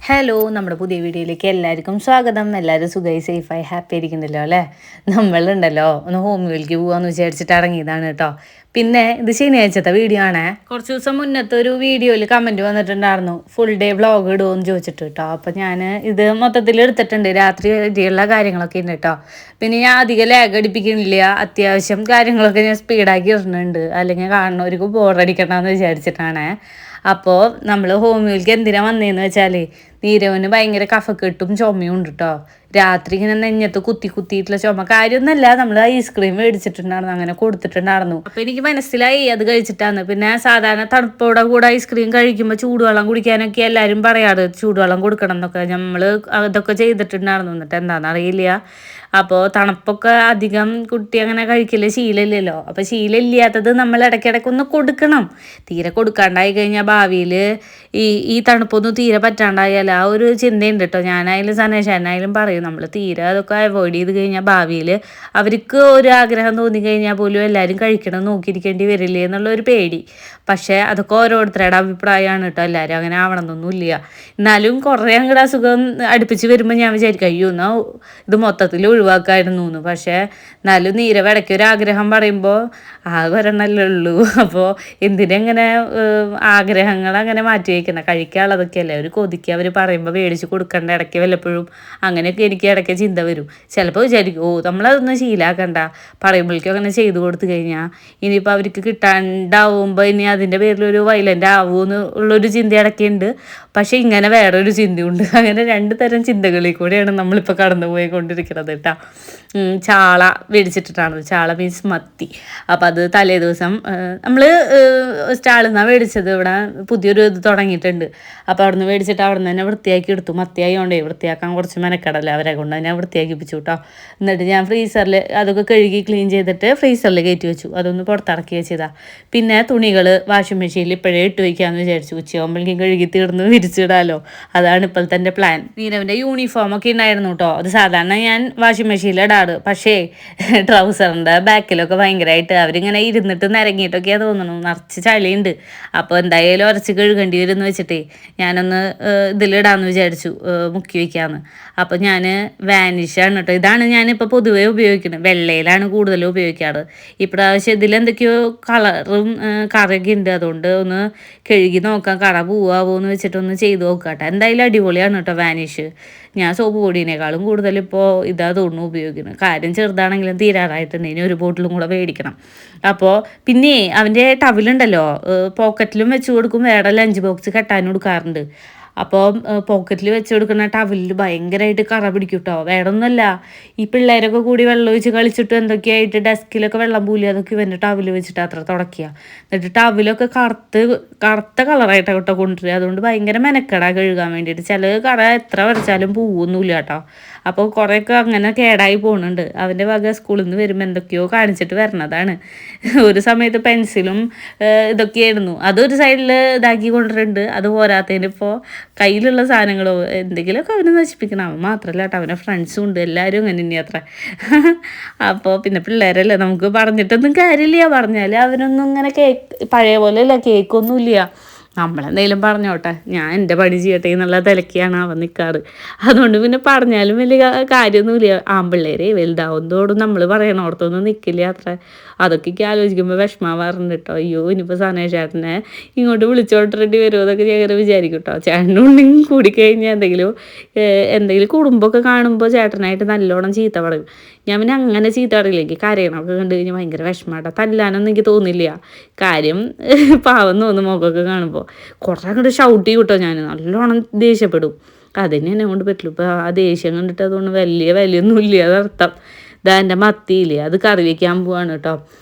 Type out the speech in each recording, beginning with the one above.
Hello, നമ്മുടെ പുതിയ വീഡിയോയിലേക്ക് എല്ലാവർക്കും സ്വാഗതം. എല്ലാവരും സുഖമായി സേഫായി ഹാപ്പി ആയിരിക്കുന്നുണ്ടല്ലോ അല്ലേ? നമ്മളുണ്ടല്ലോ ഒന്ന് ഹോമിയോയിലേക്ക് പോകാമെന്ന് വിചാരിച്ചിട്ട് ഇറങ്ങിയതാണ് കേട്ടോ. പിന്നെ ഇത് ശനിയാഴ്ചത്തെ വീഡിയോ ആണേ. കുറച്ച് ദിവസം മുന്നത്തെ ഒരു വീഡിയോയിൽ കമൻറ്റ് വന്നിട്ടുണ്ടായിരുന്നു, ഫുൾ ഡേ വ്ളോഗ് ഇടുമെന്ന് ചോദിച്ചിട്ട് കേട്ടോ. അപ്പം ഞാൻ ഇത് മൊത്തത്തിൽ എടുത്തിട്ടുണ്ട്, രാത്രി വരെയുള്ള കാര്യങ്ങളൊക്കെ ഉണ്ട് കേട്ടോ. പിന്നെ ഞാൻ അധികം ലാഗ് അടിപ്പിക്കുന്നില്ല, അത്യാവശ്യം കാര്യങ്ങളൊക്കെ ഞാൻ സ്പീഡാക്കി ഇടുന്നുണ്ട്, അല്ലെങ്കിൽ കാണുന്നവർക്ക് ബോറടിക്കണ്ടെന്ന് വിചാരിച്ചിട്ടാണേ. അപ്പോൾ നമ്മൾ ഹോമിയോയിലേക്ക് എന്തിനാണ് വന്നതെന്ന് വെച്ചാൽ നീരവന് ഭയങ്കര കഫക്കെട്ടും ചുമയും ഉണ്ട് കേട്ടോ. രാത്രി ഇങ്ങനെ നെഞ്ഞത്ത് കുത്തിയിട്ടുള്ള ചുമ കാര്യമൊന്നുമല്ല, നമ്മൾ ഐസ്ക്രീം മേടിച്ചിട്ടുണ്ടായിരുന്നു, അങ്ങനെ കൊടുത്തിട്ടുണ്ടായിരുന്നു. അപ്പോൾ എനിക്ക് മനസ്സിലായി അത് കഴിച്ചിട്ടാണ്. പിന്നെ സാധാരണ തണുപ്പോടെ കൂടെ ഐസ്ക്രീം കഴിക്കുമ്പോൾ ചൂടുവെള്ളം കുടിക്കാനൊക്കെ എല്ലാവരും പറയാറ്, ചൂടുവെള്ളം കൊടുക്കണം എന്നൊക്കെ. നമ്മൾ അതൊക്കെ ചെയ്തിട്ടുണ്ടായിരുന്നു, എന്നിട്ട് എന്താണെന്ന് അറിയില്ല. അപ്പോൾ തണുപ്പൊക്കെ അധികം കുട്ടി അങ്ങനെ കഴിക്കല് ശീലമില്ലല്ലോ. അപ്പോൾ ശീലമില്ലാത്തത് നമ്മൾ ഇടയ്ക്കിടയ്ക്ക് ഒന്ന് കൊടുക്കണം. തീരെ കൊടുക്കാണ്ടായി കഴിഞ്ഞാൽ ഭാവിയിൽ ഈ തണുപ്പൊന്നും തീരെ പറ്റാണ്ടായാൽ ആ ഒരു ചിന്തയുണ്ട് കേട്ടോ. ഞാനായാലും സനേഷനായാലും പറയും, നമ്മൾ തീരെ അതൊക്കെ അവോയ്ഡ് ചെയ്ത് കഴിഞ്ഞാൽ ഭാവിയിൽ അവർക്ക് ഒരു ആഗ്രഹം തോന്നിക്കഴിഞ്ഞാൽ പോലും എല്ലാവരും കഴിക്കണം നോക്കിയിരിക്കേണ്ടി വരില്ലേ എന്നുള്ളൊരു പേടി. പക്ഷേ അതൊക്കെ ഓരോരുത്തരുടെ അഭിപ്രായമാണ് കേട്ടോ, എല്ലാവരും അങ്ങനെ ആവണമെന്നൊന്നുമില്ല. എന്നാലും കുറേ അങ്ങോട്ട് അസുഖം അടുപ്പിച്ച് വരുമ്പോൾ ഞാൻ വിചാരിക്കും, അയ്യോ എന്നാൽ ഇത് മൊത്തത്തിൽ ഒഴിവാക്കായിരുന്നു എന്ന്. പക്ഷേ എന്നാലും നീരവ് ഇടയ്ക്ക് ഒരു ആഗ്രഹം പറയുമ്പോൾ ഒരെണ്ണല്ലേ ഉള്ളൂ. അപ്പോൾ എന്തിനെങ്ങനെ ആഗ്രഹങ്ങൾ അങ്ങനെ മാറ്റി വയ്ക്കണം, കഴിക്കാനുള്ളതൊക്കെ അല്ലേ ഒരു കൊതിക്ക് അവർ പറയുമ്പോൾ മേടിച്ച് കൊടുക്കേണ്ട. ഇടയ്ക്ക് വല്ലപ്പോഴും അങ്ങനെയൊക്കെ എനിക്ക് ഇടയ്ക്ക് ചിന്ത വരും. ചിലപ്പോൾ വിചാരിക്കും, നമ്മളതൊന്നും ശീലാക്കണ്ട, പറയുമ്പോഴേക്കും അങ്ങനെ ചെയ്തു കൊടുത്തു കഴിഞ്ഞാൽ ഇനിയിപ്പോൾ അവർക്ക് കിട്ടാണ്ടാവുമ്പോൾ ഇനി അതിൻ്റെ പേരിലൊരു വയലൻ്റ് ആവുമെന്ന് ഉള്ളൊരു ചിന്ത ഇടയ്ക്കുണ്ട്. പക്ഷേ ഇങ്ങനെ വേറൊരു ചിന്തയുണ്ട്. അങ്ങനെ രണ്ട് തരം ചിന്തകളിൽ കൂടെയാണ് നമ്മളിപ്പോൾ കടന്നു പോയിക്കൊണ്ടിരിക്കുന്നത് കേട്ടോ. ചാള മേടിച്ചിട്ടിട്ടാണ്, ചാള മീൻസ് മത്തി. അപ്പോൾ അത് തലേ ദിവസം നമ്മൾ സ്റ്റാളിൽ നിന്നാണ് മേടിച്ചത്. ഇവിടെ പുതിയൊരു ഇത് തുടങ്ങിയിട്ടുണ്ട്. അപ്പോൾ അവിടെ നിന്ന് മേടിച്ചിട്ട് അവിടെ നിന്ന് തന്നെ വൃത്തിയാക്കി എടുത്തു. മത്തിയായോണ്ടേ വൃത്തിയാക്കാൻ കുറച്ച് മെനക്കടല്ലേ, അവരെ കൊണ്ട് തന്നെ വൃത്തിയാക്കിപ്പിച്ചു കേട്ടോ. എന്നിട്ട് ഞാൻ ഫ്രീസറിൽ അതൊക്കെ കഴുകി ക്ലീൻ ചെയ്തിട്ട് ഫ്രീസറിൽ കയറ്റി വെച്ചു, അതൊന്ന് പുറത്തിറക്കി വെച്ചതാണ്. പിന്നെ തുണികൾ വാഷിംഗ് മെഷീനിൽ ഇപ്പോഴേ ഇട്ട് വയ്ക്കാമെന്ന് വിചാരിച്ചു, ഉച്ചയാകുമ്പോഴേക്കും കഴുകി തീർന്ന് വിരിച്ചിടാമല്ലോ. അതാണ് ഇപ്പോഴത്തെ എൻ്റെ പ്ലാൻ. നീരവൻ്റെ യൂണിഫോമൊക്കെ ഉണ്ടായിരുന്നു കേട്ടോ. അത് സാധാരണ ഞാൻ വാഷിംഗ് മെഷീനിൽ ഇടാറ്. പക്ഷേ ട്രൗസറിൻ്റെ ബാക്കിലൊക്കെ ഭയങ്കരമായിട്ട് അവരിങ്ങനെ ഇരുന്നിട്ട് നിരങ്ങിയിട്ടൊക്കെയാണ് തോന്നുന്നു, നിറച്ച് ചളിയുണ്ട്. അപ്പോൾ എന്തായാലും ഉരച്ച് കഴുകേണ്ടി വരും എന്ന് വെച്ചിട്ടേ ഞാനൊന്ന് ഇതിലിടാമെന്ന് വിചാരിച്ചു, മുക്കി വയ്ക്കാമെന്ന്. അപ്പോൾ ഞാൻ വാനിഷാണ് കേട്ടോ, ഇതാണ് ഞാനിപ്പോൾ പൊതുവേ ഉപയോഗിക്കുന്നത്. വെള്ളയിലാണ് കൂടുതലും ഉപയോഗിക്കാറ്. ഇപ്രാവശ്യം ഇതിലെന്തൊക്കെയോ കളറും കറയൊക്കെ ഉണ്ട്, അതുകൊണ്ട് ഒന്ന് കഴുകി നോക്കാം, കറ പോവാമോ എന്ന് വെച്ചിട്ടൊന്ന് ചെയ്ത് നോക്കാം. എന്തായാലും അടിപൊളിയാണ് കേട്ടോ വാനിഷ്. ഞാൻ സോപ്പ് പൊടിയേക്കാളും കൂടുതൽ ഇപ്പോൾ ഇതാ തോന്നുന്നു ഉപയോഗിക്കുന്നത്. കാര്യം ചെറുതാണെങ്കിലും തീരാറായിട്ടുണ്ട്, ഇനി ഒരു ബോട്ടിലും കൂടെ മേടിക്കണം. അപ്പോൾ പിന്നെ അവൻ്റെ ടവലുണ്ടല്ലോ, പോക്കറ്റിലും വെച്ച് കൊടുക്കും, വേറെ ലഞ്ച് ബോക്സ് കെട്ടാനും കൊടുക്കാറുണ്ട്. അപ്പോൾ പോക്കറ്റിൽ വെച്ച് കൊടുക്കുന്ന ടവലിൽ ഭയങ്കരമായിട്ട് കറ പിടിക്കും കേട്ടോ. വേറെ ഒന്നുമല്ല, ഈ പിള്ളേരൊക്കെ കൂടി വെള്ളം ഒഴിച്ച് കളിച്ചിട്ട് എന്തൊക്കെയായിട്ട് ഡെസ്കിലൊക്കെ വെള്ളം പൂലി, അതൊക്കെ ഇവൻ്റെ ടവൽ വെച്ചിട്ട് അത്ര തുടക്കുക. എന്നിട്ട് ടവലൊക്കെ കറുത്ത കളറായിട്ടാണ് കേട്ടോ കൊണ്ടുവരിക. അതുകൊണ്ട് ഭയങ്കര മെനക്കെടാ കഴുകാൻ വേണ്ടിയിട്ട്. ചില കറ എത്ര വരച്ചാലും പോവൊന്നുമില്ല കേട്ടോ. അപ്പോൾ കുറേയൊക്കെ അങ്ങനെ കേടായി പോകുന്നുണ്ട്. അവൻ്റെ വക സ്കൂളിൽ നിന്ന് വരുമ്പോൾ എന്തൊക്കെയോ കാണിച്ചിട്ട് വരണതാണ്. ഒരു സമയത്ത് പെൻസിലും ഇതൊക്കെയായിരുന്നു, അതൊരു സൈഡിൽ ഇതാക്കി കൊണ്ടിട്ടുണ്ട്. അത് പോരാത്തതിന് ഇപ്പോൾ കയ്യിലുള്ള സാധനങ്ങളോ എന്തെങ്കിലുമൊക്കെ അവന് നശിപ്പിക്കണം. അവൻ മാത്രമല്ല കേട്ടോ, അവൻ്റെ ഫ്രണ്ട്സും ഉണ്ട്, എല്ലാവരും അങ്ങനെ തന്നെ അത്ര. അപ്പോൾ പിന്നെ പിള്ളേരല്ലേ, നമുക്ക് പറഞ്ഞിട്ടൊന്നും കാര്യമില്ല. പറഞ്ഞാൽ അവനൊന്നും ഇങ്ങനെ പഴയ പോലെ അല്ല, കേൾക്കൊന്നുമില്ല. നമ്മളെന്തെങ്കിലും പറഞ്ഞോട്ടെ, ഞാൻ എൻ്റെ പണി ചെയ്യട്ടെ എന്നുള്ള തിലക്കിയാണ് അവൻ നിൽക്കാറ്. അതുകൊണ്ട് പിന്നെ പറഞ്ഞാലും വലിയ കാര്യമൊന്നുമില്ല. ആൺപിള്ളേരെ വലുതാവുന്നതോടും നമ്മൾ പറയണോടത്തൊന്നും നിൽക്കില്ല അത്ര. അതൊക്കെ ആലോചിക്കുമ്പോൾ വിഷമാവാറുണ്ട് കേട്ടോ. അയ്യോ ഇനിയിപ്പോൾ സനേഷ് ചേട്ടനെ ഇങ്ങോട്ട് വിളിച്ചോണ്ടിരേണ്ടി വരുമോ എന്നൊക്കെ ഞാൻ വിചാരിക്കും കേട്ടോ. ചേട്ടനുണ്ടെങ്കിൽ കൂടിക്കഴിഞ്ഞാൽ എന്തെങ്കിലും കുടുംബമൊക്കെ കാണുമ്പോൾ ചേട്ടനായിട്ട് നല്ലോണം ചീത്ത പറയും. ഞാൻ പിന്നെ അങ്ങനെ ചീത്ത പറയില്ല, എനിക്ക് കരയണമൊക്കെ കണ്ടു കഴിഞ്ഞാൽ ഭയങ്കര വിഷമമാട്ടോ. തല്ലാനൊന്നും എനിക്ക് തോന്നില്ല, കാര്യം പാവം തോന്നും മുഖമൊക്കെ കാണുമ്പോൾ. കുറേ അങ്ങോട്ട് ഷൗട്ട് ചെയ്യും കേട്ടോ, ഞാൻ നല്ലോണം ദേഷ്യപ്പെടും. അതിന് എന്നെ കൊണ്ട് പറ്റില്ല. ഇപ്പോൾ ആ ദേഷ്യം കണ്ടിട്ട് അതുകൊണ്ട് വലിയൊന്നും ഇല്ല, അതർത്ഥം. ഇതാ എൻ്റെ മത്തിയില്ലേ, അത് കറി വയ്ക്കാൻ പോവാണ് കേട്ടോ.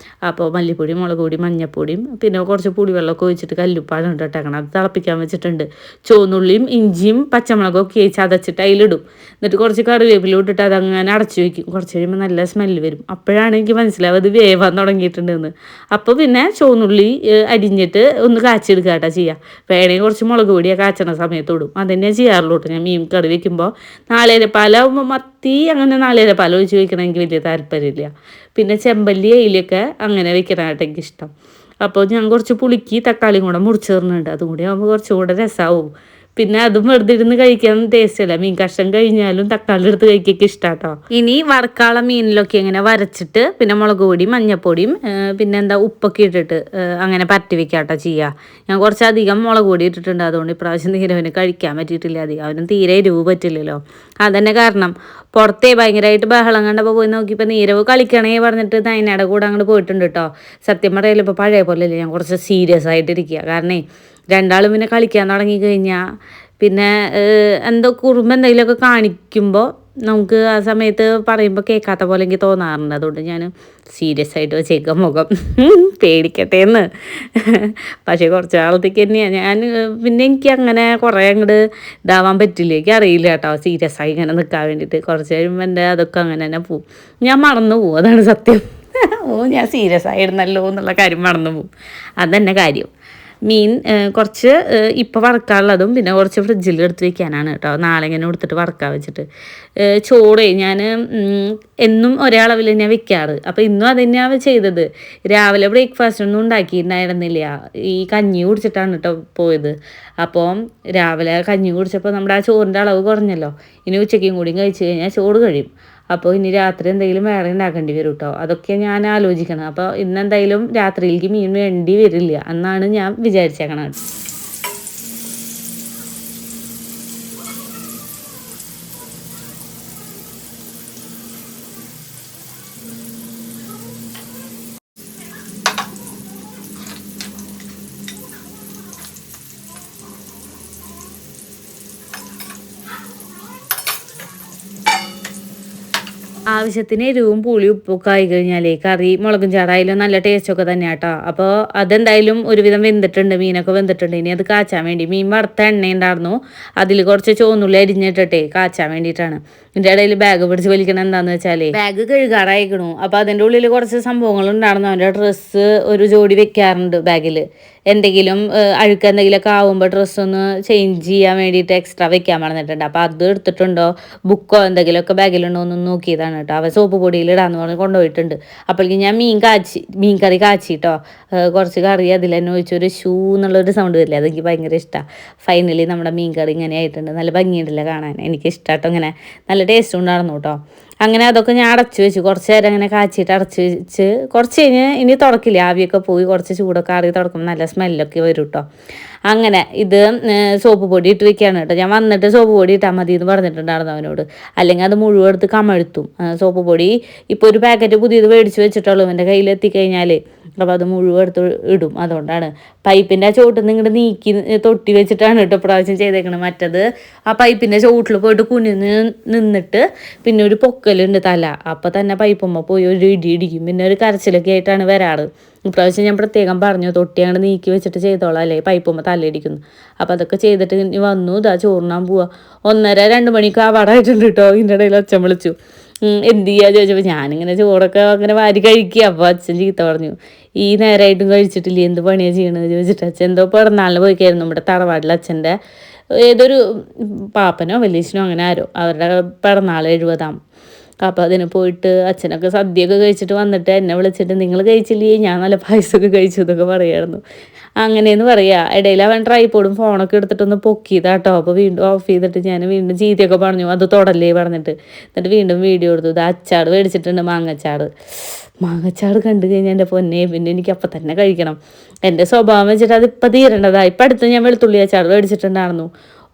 അപ്പോൾ മല്ലിപ്പൊടി, മുളക് പൊടി, മഞ്ഞൾപ്പൊടിയും പിന്നെ കുറച്ച് പുളിവെള്ളമൊക്കെ ഒഴിച്ചിട്ട് കല്ലുപ്പാണ് ഇട്ടേക്കണം. അത് തിളപ്പിക്കാൻ വെച്ചിട്ടുണ്ട്. ചുവന്നുള്ളിയും ഇഞ്ചിയും പച്ചമുളകൊക്കെ ചതച്ചിട്ട് അതിലിടും. എന്നിട്ട് കുറച്ച് കറിവേപ്പില ഇട്ടിട്ട് അതങ്ങനെ അടച്ചു വയ്ക്കും. കുറച്ച് കഴിയുമ്പോൾ നല്ല സ്മെല്ല് വരും. അപ്പോഴാണ് എനിക്ക് മനസ്സിലാവും അത് വേവാൻ തുടങ്ങിയിട്ടുണ്ടെന്ന്. അപ്പോൾ പിന്നെ ചുവന്നുള്ളി അരിഞ്ഞിട്ട് ഒന്ന് കാച്ചെടുക്കുക കേട്ടോ ചെയ്യുക. വേണമെങ്കിൽ കുറച്ച് മുളക് പൊടിയാണ് കാച്ചണ സമയത്ത് ഇടും. അതന്നെ ചെയ്യാറുള്ളൂ കേട്ടോ. ഞാൻ മീൻ കറി വയ്ക്കുമ്പോൾ നാളികേരപ്പാലാവുമ്പോൾ മത്തി അങ്ങനെ നാളികേരപ്പാൽ ഒഴിച്ച് വയ്ക്കണമെങ്കിൽ വലിയ താല്പര്യമില്ല. പിന്നെ ചെമ്പല്ലി അയിലൊക്കെ അങ്ങനെ വെക്കണമായിട്ട് എനിക്കിഷ്ടം. അപ്പോൾ ഞാൻ കുറച്ച് പുളിക്ക് തക്കാളിയും കൂടെ മുറിച്ച് തരുന്നുണ്ട്. അതും കൂടി ആകുമ്പോൾ കുറച്ചും കൂടെ രസമാവും. പിന്നെ അതും വെറുതെ ഇരുന്ന് കഴിക്കാൻ ടേസ്റ്റ് അല്ല. മീൻ കഷ്ണം കഴിഞ്ഞാലും തക്കാളി എടുത്ത് കഴിക്കൊക്കെ ഇഷ്ടാട്ടോ. ഇനി വറുക്കാള മീനിലൊക്കെ ഇങ്ങനെ വരച്ചിട്ട് പിന്നെ മുളക് പൊടിയും മഞ്ഞപ്പൊടിയും പിന്നെ എന്താ ഉപ്പൊക്കെ ഇട്ടിട്ട് അങ്ങനെ പരട്ടി വെക്കാട്ടോ ചെയ്യുക. ഞാൻ കുറച്ചധികം മുളക് പൊടി ഇട്ടിട്ടുണ്ട്. അതുകൊണ്ട് ഇപ്രാവശ്യം നീരവന് കഴിക്കാൻ പറ്റിയിട്ടില്ല അധികം. അവനും തീരെ എരിവ് പറ്റില്ലല്ലോ. അതന്നെ കാരണം. പുറത്തേ ഭയങ്കരമായിട്ട് ബഹളം കണ്ടപ്പോൾ പോയി നോക്കിയപ്പോൾ നീരവ് കളിക്കണേ പറഞ്ഞിട്ട് നൈനയുടെ കൂടെ അങ്ങോട്ട് പോയിട്ടുണ്ട് കേട്ടോ. സത്യം പറയല്ലോ ഇപ്പോൾ പഴയ പോലെ അല്ലേ, ഞാൻ കുറച്ച് സീരിയസ് ആയിട്ടിരിക്കുക. കാരണം രണ്ടാളും പിന്നെ കളിക്കാൻ തുടങ്ങിക്കഴിഞ്ഞാൽ പിന്നെ എന്തോ കുറുമ്പ് എന്തെങ്കിലുമൊക്കെ കാണിക്കുമ്പോൾ നമുക്ക് ആ സമയത്ത് പറയുമ്പോൾ കേൾക്കാത്ത പോലെ എനിക്ക് തോന്നാറുണ്ട്. അതുകൊണ്ട് ഞാൻ സീരിയസ് ആയിട്ട് വെച്ചേക്കാം മുഖം, പേടിക്കട്ടെ എന്ന്. പക്ഷേ കുറച്ച് നാളത്തേക്ക് തന്നെയാണ് ഞാൻ. പിന്നെ എനിക്ക് അങ്ങനെ കുറേ അങ്ങോട്ട് ഇതാവാൻ പറ്റില്ല. എനിക്ക് അറിയില്ല കേട്ടോ സീരിയസ് ആയി ഇങ്ങനെ നിൽക്കാൻ വേണ്ടിയിട്ട്. കുറച്ച് കഴിയുമ്പോൾ എൻ്റെ അതൊക്കെ അങ്ങനെ തന്നെ പോവും. ഞാൻ മറന്നു പോവും, അതാണ് സത്യം. ഞാൻ സീരിയസ് ആയിരുന്നല്ലോ എന്നുള്ള കാര്യം മറന്നു പോവും. അതന്നെ കാര്യം. മീൻ കുറച്ച് ഇപ്പോൾ വറുക്കാനുള്ളതും പിന്നെ കുറച്ച് ഫ്രിഡ്ജിൽ എടുത്ത് വെക്കാനാണ് കേട്ടോ. നാളെ ഇങ്ങനെ എടുത്തിട്ട് വറുക്കാൻ വെച്ചിട്ട്. ചോറ് ഞാൻ എന്നും ഒരേ അളവിൽ തന്നെയാണ് വെക്കാറ്. അപ്പോൾ ഇന്നും അത് തന്നെയാണ് ചെയ്തത്. രാവിലെ ബ്രേക്ക്ഫാസ്റ്റ് ഒന്നും ഉണ്ടാക്കിയിട്ടുണ്ടായിരുന്നില്ല. ഈ കഞ്ഞി കുടിച്ചിട്ടാണ് കേട്ടോ പോയത്. അപ്പോൾ രാവിലെ കഞ്ഞി കുടിച്ചപ്പോൾ നമ്മുടെ ആ ചോറിൻ്റെ അളവ് കുറഞ്ഞല്ലോ. ഇനി ഉച്ചയ്ക്കും കൂടി കഴിച്ച് കഴിഞ്ഞാൽ ചോറ് കഴിയും. അപ്പോൾ ഇനി രാത്രി എന്തെങ്കിലും വേറെ ഉണ്ടാക്കേണ്ടി വരും കേട്ടോ. അതൊക്കെ ഞാൻ ആലോചിക്കണം. അപ്പോൾ ഇന്നെന്തായാലും രാത്രിയിലേക്ക് മീൻ വേണ്ടി വരില്ല എന്നാണ് ഞാൻ വിചാരിച്ചേക്കണത്. ആവശ്യത്തിന് എരിവും പുളിയും ഉപ്പൊക്കെ ആയി കഴിഞ്ഞാലേ കറി മുളകും ചാറായാലും നല്ല ടേസ്റ്റൊക്കെ തന്നെയാണ് കേട്ടോ. അപ്പോൾ അതെന്തായാലും ഒരുവിധം വെന്തിട്ടുണ്ട്, മീനൊക്കെ വെന്തിട്ടുണ്ട്. ഇനി അത് കാച്ചാൻ വേണ്ടി മീൻ വറുത്ത എണ്ണ ഉണ്ടായിരുന്നു, അതിൽ കുറച്ച് ചുവന്നുള്ളി അരിഞ്ഞിട്ടിട്ടേ കാച്ചാൻ വേണ്ടിയിട്ടാണ്. ഇതിൻ്റെ ഇടയിൽ ബാഗ് പിടിച്ച് വലിക്കണം. എന്താണെന്ന് വെച്ചാൽ ബാഗ് കഴുകാറായിക്കണു. അപ്പോൾ അതിൻ്റെ ഉള്ളിൽ കുറച്ച് സംഭവങ്ങൾ ഉണ്ടായിരുന്നു. അവൻ്റെ ഡ്രസ്സ് ഒരു ജോഡി വെക്കാറുണ്ട് ബാഗിൽ. എന്തെങ്കിലും അഴുക്ക് എന്തെങ്കിലുമൊക്കെ ആവുമ്പോൾ ഡ്രസ്സൊന്ന് ചേഞ്ച് ചെയ്യാൻ വേണ്ടിയിട്ട് എക്സ്ട്രാ വെക്കാൻ പറഞ്ഞിട്ടുണ്ട്. അപ്പോൾ അത് എടുത്തിട്ടുണ്ടോ, ബുക്കോ എന്തെങ്കിലുമൊക്കെ ബാഗിലുണ്ടോ എന്ന് നോക്കിയതാണ് കേട്ടോ. അവ സോപ്പ് പൊടിയിൽ ഇടാന്ന് പറഞ്ഞ് കൊണ്ടുപോയിട്ടുണ്ട്. അപ്പോഴേക്കും ഞാൻ മീൻ കറി കാച്ചിട്ടോ. കുറച്ച് കറി അതിൽ തന്നെ ഒഴിച്ചൊരു ഷൂ എന്നുള്ളൊരു സൗണ്ട് വരില്ലേ, അതെനിക്ക് ഭയങ്കര ഇഷ്ടമാണ്. ഫൈനലി നമ്മുടെ മീൻ കറി ഇങ്ങനെ ആയിട്ടുണ്ട്. നല്ല ഭംഗിയുണ്ടല്ലോ കാണാൻ. എനിക്ക് ഇഷ്ടമാട്ടോ. ഇങ്ങനെ നല്ല ടേസ്റ്റ് ഉണ്ടായിരുന്നു കേട്ടോ. അങ്ങനെ അതൊക്കെ ഞാൻ അടച്ചു വെച്ചു. കുറച്ച് നേരം അങ്ങനെ കാച്ചിട്ട് അടച്ചു വെച്ച് കുറച്ച് കഴിഞ്ഞ് ഇനി തുറക്കില്ല, ആവിയൊക്കെ പോയി കുറച്ച് ചൂടൊക്കെ ആറി തുറക്കുമ്പോൾ നല്ല സ്മെല്ലൊക്കെ വരും കേട്ടോ. അങ്ങനെ ഇത് സോപ്പ് പൊടി ഇട്ട് വെക്കുകയാണ് കേട്ടോ. ഞാൻ വന്നിട്ട് സോപ്പ് പൊടി ഇട്ടാൽ മതി എന്ന് പറഞ്ഞിട്ടുണ്ടായിരുന്നു അവനോട്. അല്ലെങ്കിൽ അത് മുഴുവൻ എടുത്ത് കമഴ്ത്തും. സോപ്പ് പൊടി ഇപ്പോൾ ഒരു പാക്കറ്റ് പുതിയത് മേടിച്ച് വെച്ചിട്ടുള്ളൂ എൻ്റെ കയ്യിലെത്തിക്കഴിഞ്ഞാൽ. അപ്പോൾ അത് മുഴുവൻ എടുത്ത് ഇടും. അതുകൊണ്ടാണ് പൈപ്പിൻ്റെ ആ ചോട്ടിൽ നിന്ന് ഇങ്ങോട്ട് നീക്കി തൊട്ടി വെച്ചിട്ടാണ് കേട്ടോ പ്രാവശ്യം ചെയ്തേക്കണത്. മറ്റത് ആ പൈപ്പിൻ്റെ ചോട്ടിൽ പോയിട്ട് കുനിന്ന് നിന്നിട്ട് പിന്നെ ഒരു പൊക്കലുണ്ട് തല, അപ്പോൾ തന്നെ പൈപ്പുമ്മ പോയി ഒരു ഇടി ഇടിക്കും. പിന്നെ ഒരു കരച്ചിലൊക്കെ ആയിട്ടാണ് വരാറ്. ഇപ്രാവശ്യം ഞാൻ പ്രത്യേകം പറഞ്ഞു തൊട്ടി അങ്ങോട്ട് നീക്കി വെച്ചിട്ട് ചെയ്തോളാം, അല്ലേ പൈപ്പുമ്മ തലയിടിക്കുന്നു. അപ്പോൾ അതൊക്കെ ചെയ്തിട്ട് ഇനി വന്നു. ഇതാ ചോറിനാൻ പോവാ. 1:30-2 മണിക്ക് ആവാറായിട്ടുണ്ട് കേട്ടോ. ഇതിൻ്റെ ഇടയിൽ അച്ഛൻ വിളിച്ചു. എന്ത് ചെയ്യുക ചോദിച്ചപ്പോൾ ഞാനിങ്ങനെ ചോറൊക്കെ അങ്ങനെ വാരി കഴിക്കുക. അപ്പോൾ അച്ഛൻ ചീത്ത പറഞ്ഞു, ഈ നേരമായിട്ടും കഴിച്ചിട്ടില്ല, എന്ത് പണിയാണ് ചെയ്യണമെന്ന് ചോദിച്ചിട്ട്. അച്ഛൻ എന്തോ പിറന്നാളിന് പോയിക്കായിരുന്നു. നമ്മുടെ തറവാട്ടിൽ അച്ഛൻ്റെ ഏതൊരു പാപ്പനോ വലിയച്ഛനോ അങ്ങനെ ആരോ അവരുടെ പിറന്നാൾ 70-ആം. അപ്പോൾ അതിന് പോയിട്ട് അച്ഛനൊക്കെ സദ്യയൊക്കെ കഴിച്ചിട്ട് വന്നിട്ട് എന്നെ വിളിച്ചിട്ട് നിങ്ങൾ കഴിച്ചില്ലേ, ഞാൻ നല്ല പായസമൊക്കെ കഴിച്ചു എന്നൊക്കെ പറയായിരുന്നു. അങ്ങനെയെന്ന് പറയുക. ഇടയിൽ അവൻ ട്രൈപോഡും ഫോണൊക്കെ എടുത്തിട്ടൊന്ന് പൊക്കിയതാട്ടോ. അപ്പോൾ വീണ്ടും ഓഫ് ചെയ്തിട്ട് ഞാൻ വീണ്ടും ചീത്തയൊക്കെ പറഞ്ഞു, അത് തൊടല്ലേ പറഞ്ഞിട്ട്. എന്നിട്ട് വീണ്ടും വീഡിയോ എടുത്തു. ഇത് അച്ചാട് മേടിച്ചിട്ടുണ്ട്, മാങ്ങച്ചാട് കണ്ടു കഴിഞ്ഞാൽ എൻ്റെ പൊന്നെ പിന്നെ എനിക്ക് അപ്പം തന്നെ കഴിക്കണം. എൻ്റെ സ്വഭാവം വെച്ചിട്ട് അതിപ്പോൾ തീരേണ്ടതാണ്. ഇപ്പം അടുത്ത് ഞാൻ വെളുത്തുള്ളി അച്ചാട് മേടിച്ചിട്ടുണ്ടായിരുന്നു.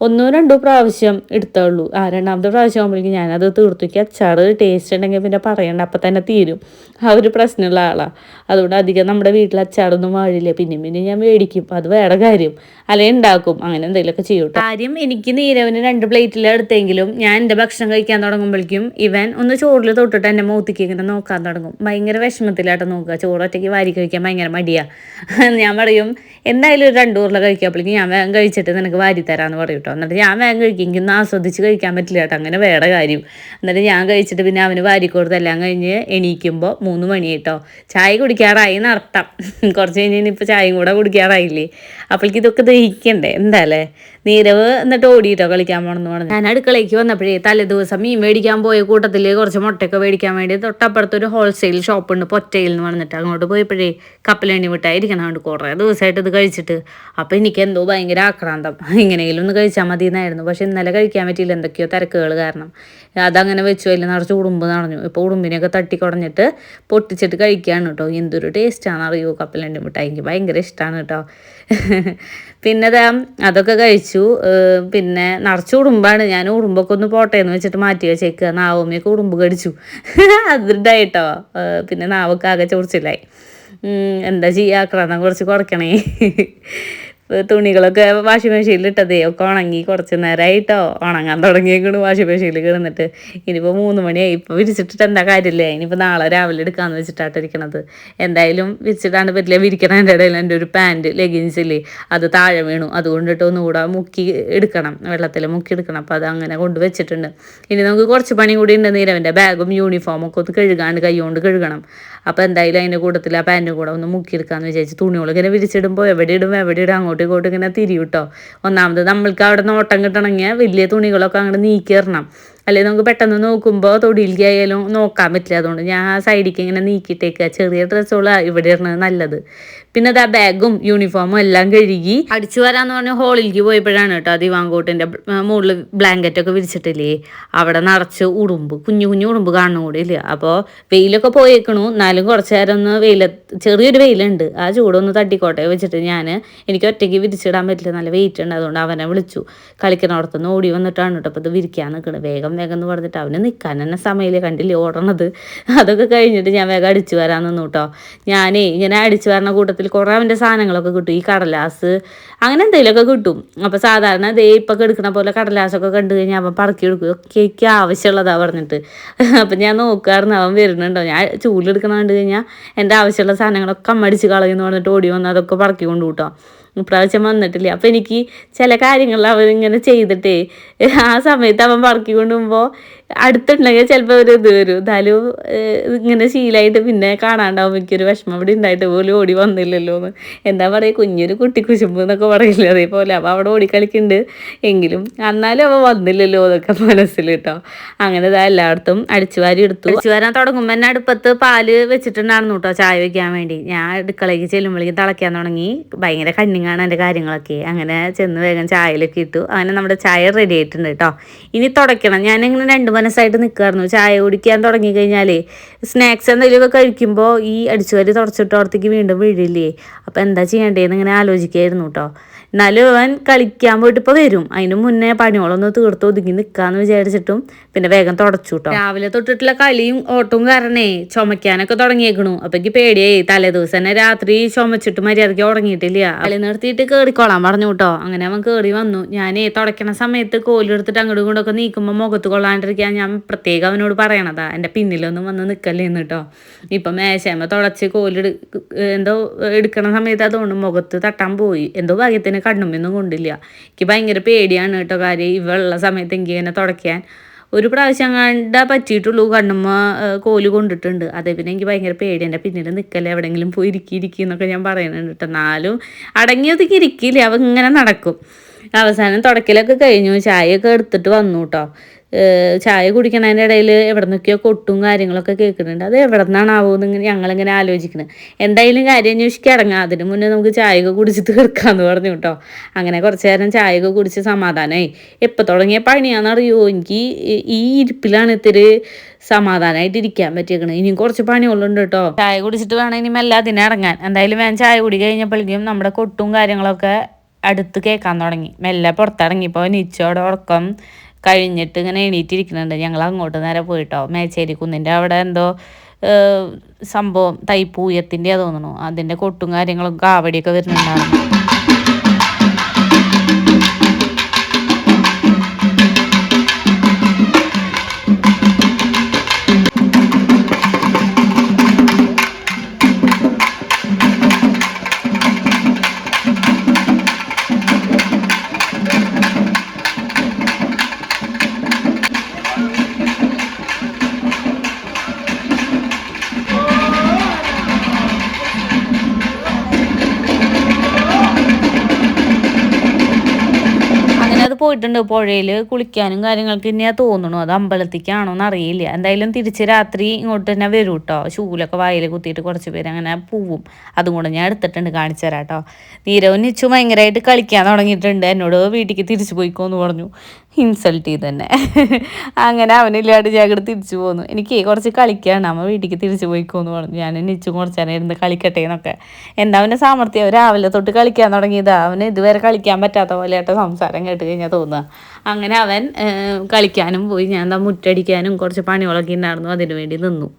1-2 പ്രാവശ്യം എടുത്തുള്ളൂ. രണ്ടാമത്തെ പ്രാവശ്യം ആകുമ്പോഴേക്കും ഞാനത് തീർത്തുക്ക്. അച്ചാറ് ടേസ്റ്റ് ഉണ്ടെങ്കിൽ പിന്നെ പറയണ്ട, അപ്പം തന്നെ തീരും. ആ ഒരു പ്രശ്നമുള്ള ആളാണ്. അതുകൊണ്ട് അധികം നമ്മുടെ വീട്ടിൽ അച്ചാറൊന്നും വാഴില്ല. പിന്നെ ഞാൻ മേടിക്കും, അത് വേറെ കാര്യം. അല്ലെങ്കിൽ ഉണ്ടാക്കും, അങ്ങനെ എന്തെങ്കിലുമൊക്കെ ചെയ്യും. കാര്യം എനിക്ക് നീരവന് 2 പ്ലേറ്റിൽ എടുത്തെങ്കിലും ഞാൻ എൻ്റെ ഭക്ഷണം കഴിക്കാൻ തുടങ്ങുമ്പോഴേക്കും ഇവൻ ഒന്ന് ചോറിൽ തൊട്ടിട്ട് എൻ്റെ മുഖത്തേക്ക് ഇങ്ങനെ നോക്കാൻ തുടങ്ങും. ഭയങ്കര വിഷമത്തിലായിട്ട് നോക്കുക. ചോറൊറ്റയ്ക്ക് വാരി കഴിക്കാൻ ഭയങ്കര മടിയാണ്. ഞാൻ പറയും എന്തായാലും ഒരു 2 ഉരുള കഴിക്കുമ്പോഴേക്കും ഞാൻ വേഗം കഴിച്ചിട്ട് നിനക്ക് വാരി തരാമെന്ന് പറയും കേട്ടോ. എന്നിട്ട് ഞാൻ വേഗം കഴിക്കും. എനിക്കൊന്നും ആസ്വദിച്ച് കഴിക്കാൻ പറ്റില്ല കേട്ടോ, അങ്ങനെ വേറെ കാര്യം. എന്നിട്ട് ഞാൻ കഴിച്ചിട്ട് പിന്നെ അവന് വാരിക്കൊടുത്തെല്ലാം കഴിഞ്ഞ് എണീക്കുമ്പോൾ 3 മണി കേട്ടോ. ചായ കുടിക്കാറായി എന്നർത്ഥം. കുറച്ച് കഴിഞ്ഞ് ഇപ്പോൾ ചായയും കൂടെ കുടിക്കാറായില്ലേ. അപ്പോഴേക്കും ഇതൊക്കെ ദഹിക്കണ്ടേ, എന്താ അല്ലേ. നീരവ് എന്നിട്ട് ഓടിയിട്ടോ കളിക്കാൻ പോകണമെന്ന് പറഞ്ഞു. ഞാൻ അടുക്കളയ്ക്ക് വന്നപ്പോഴേ തലേദിവസം മീൻ മേടിക്കാൻ പോയ കൂട്ടത്തിൽ കുറച്ച് മുട്ടയൊക്കെ മേടിക്കാൻ വേണ്ടി തൊട്ടപ്പുറത്തൊരു ഹോൾസെയിൽ ഷോപ്പുണ്ട് പൊറ്റയിൽ എന്ന് പറഞ്ഞിട്ട് അങ്ങോട്ട് പോയപ്പോഴേ കപ്പലണ്ടി മിഠായിരിക്കണം കൊണ്ട് കുറേ ദിവസമായിട്ട് ഇത് കഴിച്ചിട്ട്. അപ്പോൾ എനിക്ക് എന്തോ ഭയങ്കര ആക്രാന്തം, എങ്ങനെയെങ്കിലും ഒന്ന് കഴിച്ചാൽ മതി എന്നായിരുന്നു. പക്ഷെ ഇന്നലെ കഴിക്കാൻ പറ്റിയില്ല, എന്തൊക്കെയോ തിരക്കുകൾ കാരണം. അതങ്ങനെ വെച്ചു, അതിൽ നിറച്ച് ഉടുമ്പ് നിറഞ്ഞു. ഇപ്പോൾ ഉടുമ്പിനെയൊക്കെ തട്ടിക്കുടഞ്ഞിട്ട് പൊട്ടിച്ചിട്ട് കഴിക്കുകയാണ് കേട്ടോ. എന്തൊരു ടേസ്റ്റാണെന്ന് അറിയുമോ കപ്പലണ്ടി മിഠായി, എനിക്ക് ഭയങ്കര ഇഷ്ടമാണ് കേട്ടോ. പിന്നെ അതൊക്കെ കഴിച്ചു. പിന്നെ നിറച്ച് ഉടുമ്പാണ്. ഞാൻ ഉടുമ്പൊക്കെ ഒന്ന് പോട്ടെ എന്ന് വെച്ചിട്ട് മാറ്റി വെച്ചേക്കുക. നാവുമ്മയൊക്കെ ഉടുമ്പ് കടിച്ചു. അതുണ്ടായിട്ടോ. പിന്നെ നാവൊക്കെ ആകെ ചൊറിച്ചിലായി. എന്താ ചെയ്യുക, ആക്രാന്തം കുറച്ച് കുറയ്ക്കണേ. തുണികളൊക്കെ വാഷിംഗ് മെഷീനിൽ ഇട്ടതേ ഒക്കെ ഉണങ്ങി കുറച്ച് നേരമായിട്ടോ, ഉണങ്ങാൻ തുടങ്ങിയേക്കണ് വാഷിംഗ് മെഷീനിൽ കിടന്നിട്ട്. ഇനിയിപ്പോൾ 3 മണിയായി. ഇപ്പോൾ വിരിച്ചിട്ടിട്ട് എന്താ കാര്യമില്ലേ, ഇനിയിപ്പോൾ നാളെ രാവിലെ എടുക്കാമെന്ന് വെച്ചിട്ടാട്ടിരിക്കണത്. എന്തായാലും വിരിച്ചിട്ടാണ്ട് പറ്റില്ല. വിരിക്കണതിൻ്റെ ഇടയിൽ എൻ്റെ ഒരു പാൻറ്റ് ലെഗിൻസില്ലേ അത് താഴെ വീണു. അതുകൊണ്ടിട്ട് ഒന്നുകൂടെ മുക്കി എടുക്കണം, വെള്ളത്തിൽ മുക്കി എടുക്കണം. അപ്പോൾ അത് അങ്ങനെ കൊണ്ട് വെച്ചിട്ടുണ്ട്. ഇനി നമുക്ക് കുറച്ച് പണി കൂടി ഉണ്ട്. നീരവൻ്റെ ബാഗും യൂണിഫോമൊക്കെ ഒന്ന് കഴുകാണ്ട് കൈ കൊണ്ട് കഴുകണം. അപ്പോൾ എന്തായാലും അതിൻ്റെ കൂട്ടത്തിൽ ആ പാൻറ്റും കൂടെ ഒന്ന് മുക്കിയെടുക്കാമെന്ന് വിചാരിച്ച്. തുണികൾ ഇങ്ങനെ വിരിച്ചിടുമ്പോൾ എവിടെ ഇടും അങ്ങോട്ടും ഇങ്ങോട്ടും ഇങ്ങനെ തിരിയും കേട്ടോ. ഒന്നാമത് നമ്മൾക്ക് അവിടെ നോട്ടം കിട്ടണമെങ്കിൽ വലിയ തുണികളൊക്കെ അങ്ങോട്ട് നീക്കിയിടണം. അല്ലെങ്കിൽ നമുക്ക് പെട്ടെന്ന് നോക്കുമ്പോൾ തൊടിയിലേക്ക് ആയാലും നോക്കാൻ പറ്റില്ല. അതുകൊണ്ട് ഞാൻ ആ സൈഡിലേക്ക് ഇങ്ങനെ നീക്കിയിട്ടേക്കുക. ചെറിയ ഡ്രസ്സുകൾ ഇവിടെ ഇടുന്നത് നല്ലത്. പിന്നെ അത് ആ ബാഗും യൂണിഫോമും എല്ലാം കഴുകി അടിച്ചു വരാമെന്ന് പറഞ്ഞാൽ ഹോളിലേക്ക് പോയപ്പോഴാണ് കേട്ടോ ദിവാങ്കോട്ടിൻ്റെ മുകളിൽ ബ്ലാങ്കറ്റൊക്കെ വിരിച്ചിട്ടില്ലേ, അവിടെ നിറച്ച് ഉടുമ്പ്, കുഞ്ഞു കുഞ്ഞു ഉടുമ്പ് കാണുന്ന കൂടി ഇല്ല. അപ്പോൾ വെയിലൊക്കെ പോയേക്കണു. എന്നാലും കുറച്ച് നേരം ഒന്ന് ചെറിയൊരു വെയിലുണ്ട്, ആ ചൂടൊന്ന് തട്ടിക്കോട്ടെ വെച്ചിട്ട് എനിക്ക് ഒറ്റയ്ക്ക് വിരിച്ചിടാൻ പറ്റില്ല, നല്ല വെയിറ്റ് ഉണ്ട്. അതുകൊണ്ട് അവനെ വിളിച്ചു. കളിക്കണോടത്തുനിന്ന് ഓടി വന്നിട്ടാണ് കേട്ടോ അപ്പോൾ ഇത് വിരിക്കാൻ നിൽക്കുന്നത്. വേഗം എന്ന് പറഞ്ഞിട്ട് അവന് നിൽക്കാൻ തന്നെ സമയമില്ല, കണ്ടില്ലേ ഓടണത്. അതൊക്കെ കഴിഞ്ഞിട്ട് ഞാൻ വേഗം അടിച്ചു വരാൻ നിന്നു കേട്ടോ. ഇങ്ങനെ അടിച്ചു വരണ കൂട്ടത്തിൽ കുറേ അവൻ്റെ സാധനങ്ങളൊക്കെ കിട്ടും. ഈ കടലാസ് അങ്ങനെ എന്തെങ്കിലുമൊക്കെ കിട്ടും. അപ്പോൾ സാധാരണ ഇപ്പം എടുക്കണ പോലെ കടലാസൊക്കെ കണ്ടു കഴിഞ്ഞാൽ അവൻ പറക്കി എടുക്കും. ഒക്കെ ആവശ്യമുള്ളതാ പറഞ്ഞിട്ട്. അപ്പം ഞാൻ നോക്കാറുണ്ട് അവൻ വരുന്നുണ്ടോ. ഞാൻ ചൂലെടുക്കണ കണ്ടു കഴിഞ്ഞാൽ എൻ്റെ ആവശ്യമുള്ള സാധനങ്ങളൊക്കെ അമ്മടിച്ച് കളയുമെന്ന് പറഞ്ഞിട്ട് ഓടി വന്ന് അതൊക്കെ പറക്കി കൊണ്ടു കൂട്ടോ. ഇപ്രാവശ്യം വന്നിട്ടില്ല. അപ്പം എനിക്ക് ചില കാര്യങ്ങൾ അവരിങ്ങനെ ചെയ്തിട്ടേ ആ സമയത്ത് അവൻ പറക്കി കൊണ്ടുപോകുമ്പോൾ അടുത്തുണ്ടെങ്കിൽ ചിലപ്പോൾ ഒരു ഇത് വരും. എന്നാലും ഇങ്ങനെ ശീലമായിട്ട് പിന്നെ കാണാണ്ടാവും എനിക്കൊരു വിഷമം. ഇവിടെ ഉണ്ടായിട്ട് പോലും ഓടി വന്നില്ലല്ലോ എന്ന്. എന്താ പറയുക, കുഞ്ഞൊരു കുട്ടി കുശുമ്പ് എന്നൊക്കെ പറയില്ല, അതേപോലെ അപ്പോൾ അവിടെ ഓടിക്കളിക്കുന്നുണ്ട്. എങ്കിലും എന്നാലും അവൻ വന്നില്ലല്ലോ എന്നൊക്കെ മനസ്സിൽ കേട്ടോ. അങ്ങനെ ഇതാ എല്ലായിടത്തും അടിച്ചുവാരി എടുത്തു. അടിച്ചുവാരാൻ തുടങ്ങുമ്പോൾ എന്നെ അടുപ്പത്ത് പാല് വെച്ചിട്ടുണ്ടായിരുന്നു കേട്ടോ ചായ വയ്ക്കാൻ വേണ്ടി. ഞാൻ അടുക്കളയ്ക്ക് ചെല്ലുമ്പോഴേക്കും തിളയ്ക്കാൻ തുടങ്ങി. ഭയങ്കര കണ്ണിങ്ങാണ് എൻ്റെ കാര്യങ്ങളൊക്കെ. അങ്ങനെ ചെന്ന് വേഗം ചായയിലൊക്കെ ഇട്ടു. അങ്ങനെ നമ്മുടെ ചായ റെഡി ആയിട്ടുണ്ട് കേട്ടോ. ഇനി തുടയ്ക്കണം. ഞാനിങ്ങനെ 2 മനസ്സായിട്ട് നിൽക്കുമായിരുന്നു. ചായ കുടിക്കാൻ തുടങ്ങിക്കഴിഞ്ഞാലേ സ്നാക്സ് എന്തെങ്കിലുമൊക്കെ കഴിക്കുമ്പോൾ ഈ അടിച്ചുവാരി തുടച്ചിട്ടോടത്തേക്ക് വീണ്ടും വീഴില്ലേ. അപ്പോൾ എന്താ ചെയ്യേണ്ടതെന്ന് ഇങ്ങനെ ആലോചിക്കായിരുന്നു കേട്ടോ. എന്നാലും അവൻ കളിക്കാൻ പോയിട്ട് ഇപ്പോൾ വരും. അതിന് മുന്നേ പണികളൊന്ന് തീർത്ത് ഒതുങ്ങി നിൽക്കാമെന്ന് വിചാരിച്ചിട്ടും പിന്നെ വേഗം തുടച്ചു കേട്ടോ. രാവിലെ തൊട്ടിട്ടുള്ള കളിയും ഓട്ടവും കാരണേ ചുമയ്ക്കാനൊക്കെ തുടങ്ങിയേക്കണു. അപ്പോൾ എനിക്ക് പേടിയായി. തലേദിവസം തന്നെ രാത്രി ചുമച്ചിട്ട് മര്യാദയ്ക്ക് ഉറങ്ങിയിട്ടില്ല. കളി നിർത്തിയിട്ട് കയറിക്കോളാൻ പറഞ്ഞു കേട്ടോ. അങ്ങനെ അവൻ കയറി വന്നു. ഞാൻ തുടയ്ക്കണ സമയത്ത് കോലെടുത്തിട്ട് അങ്ങോട്ടും ഇങ്ങോട്ടൊക്കെ നീക്കുമ്പോൾ മുഖത്ത് കൊള്ളാണ്ടിരിക്കാൻ ഞാൻ പ്രത്യേകം അവനോട് പറയണതാ, എൻ്റെ പിന്നിലൊന്നും വന്ന് നിൽക്കല്ലേന്ന് കേട്ടോ. ഇപ്പം മേശയമ്മ തുടച്ച് എന്തോ എടുക്കണ സമയത്ത് അതുകൊണ്ട് മുഖത്ത് തട്ടാൻ പോയി. എന്തോ ഭാഗ്യത്തിന് കണ്ണുമൊന്നും കൊണ്ടില്ല. എനിക്ക് ഭയങ്കര പേടിയാണ് കേട്ടോ. കാര്യം ഇവളുള്ള സമയത്ത് എനിക്ക് ഇങ്ങനെ തുടയ്ക്കാൻ ഒരു പ്രാവശ്യം കണ്ടാൽ പറ്റിയിട്ടുള്ളൂ. കണ്ണുമ്മ കോല് കൊണ്ടിട്ടുണ്ട്. അതേ പിന്നെ എനിക്ക് ഭയങ്കര പേടി. എൻ്റെ പിന്നീട് നിൽക്കല്ലേ, എവിടെയെങ്കിലും പോയി ഇരിക്കും എന്നൊക്കെ ഞാൻ പറയുന്നുണ്ട് കേട്ടോ. എന്നാലും അടങ്ങിയൊതുക്കി ഇരിക്കില്ല, അവ ഇങ്ങനെ നടക്കും. അവസാനം തുടക്കലൊക്കെ കഴിഞ്ഞു. ചായയൊക്കെ എടുത്തിട്ട് വന്നു കേട്ടോ. ചായ കുടിക്കണതിൻ്റെ ഇടയിൽ എവിടെ നിന്നൊക്കെയോ കൊട്ടും കാര്യങ്ങളൊക്കെ കേൾക്കുന്നുണ്ട്. അത് എവിടെ നിന്നാണാവോ എന്ന് ഞങ്ങളിങ്ങനെ ആലോചിക്കുന്നത്. എന്തായാലും കാര്യം അന്വേഷിക്കുക ഇറങ്ങാം. അതിന് മുന്നേ നമുക്ക് ചായയൊക്കെ കുടിച്ച് തീർക്കാമെന്ന് പറഞ്ഞു കേട്ടോ. അങ്ങനെ കുറച്ച് നേരം ചായയൊക്കെ കുടിച്ച് സമാധാനമായി. എപ്പോൾ തുടങ്ങിയ പണിയാണെന്നറിയോ, എനിക്ക് ഈ ഇരിപ്പിലാണ് ഇത്തിരി സമാധാനമായിട്ട് ഇരിക്കാൻ പറ്റിയേക്കണത്. ഇനിയും കുറച്ച് പണികളുണ്ട് കേട്ടോ. ചായ കുടിച്ചിട്ട് വേണം ഇനി മെല്ലെ അതിനെ ഇറങ്ങാൻ. എന്തായാലും ഞാൻ ചായ കുടി കഴിഞ്ഞപ്പോഴേക്കും നമ്മുടെ കൊട്ടും കാര്യങ്ങളൊക്കെ അടുത്ത് കേൾക്കാൻ തുടങ്ങി. മെല്ലെ പുറത്തിറങ്ങിയപ്പോൾ നിച്ചോടെ ഉറക്കം കഴിഞ്ഞിട്ട് ഇങ്ങനെ എണീറ്റിരിക്കുന്നുണ്ട്. ഞങ്ങൾ അങ്ങോട്ട് നേരെ പോയിട്ടോ. മേച്ചേരി കുന്നിൻ്റെ അവിടെ എന്തോ സംഭവം തൈപ്പൂയത്തിൻ്റെ തോന്നുന്നു. അതിൻ്റെ കൊട്ടും കാര്യങ്ങളും കാവടിയൊക്കെ വരുന്നുണ്ടായിരുന്നു. പോയിട്ടുണ്ട് പുഴയിൽ കുളിക്കാനും കാര്യങ്ങൾക്ക് തന്നെയാണ് തോന്നുന്നു. അത് അമ്പലത്തിക്കാണോ എന്നറിയില്ല. എന്തായാലും തിരിച്ച് രാത്രി ഇങ്ങോട്ട് തന്നെ വരും കേട്ടോ. ഷൂലൊക്കെ വായിൽ കുത്തിയിട്ട് കുറച്ച് പേര് അങ്ങനെ പോവും. അതും കൂടെ ഞാൻ എടുത്തിട്ടുണ്ട്, കാണിച്ചു തരാം കേട്ടോ. നീരവും നിച്ചു ഭയങ്കരമായിട്ട് കളിക്കാൻ തുടങ്ങിയിട്ടുണ്ട്. എന്നോട് വീട്ടിലേക്ക് തിരിച്ചു പോയിക്കോന്ന് പറഞ്ഞു. ഇൻസൾട്ട് ചെയ്ത് തന്നെ. അങ്ങനെ അവനില്ലാണ്ട് ഞങ്ങൾ തിരിച്ചു പോന്നു. എനിക്ക് കുറച്ച് കളിക്കാണ്, അമ്മ വീട്ടിലേക്ക് തിരിച്ചു പോയിക്കോന്ന് പറഞ്ഞു. ഞാൻ നിച്ചും കുറച്ച് നേരം ഇരുന്ന് കളിക്കട്ടെ എന്നൊക്കെ. എന്താ അവൻ്റെ സാമർത്ഥ്യം, രാവിലെ തൊട്ട് കളിക്കാൻ തുടങ്ങിയതാ. അവന് ഇതുവരെ കളിക്കാൻ പറ്റാത്ത പോലെയായിട്ട് സംസാരം കേട്ട് കഴിഞ്ഞാൽ തോന്നുക. അങ്ങനെ അവൻ കളിക്കാനും പോയി. ഞാൻ എന്താ മുറ്റടിക്കാനും കുറച്ച് പണികളൊക്കെ ഉണ്ടായിരുന്നു, അതിനു വേണ്ടി നിന്നു.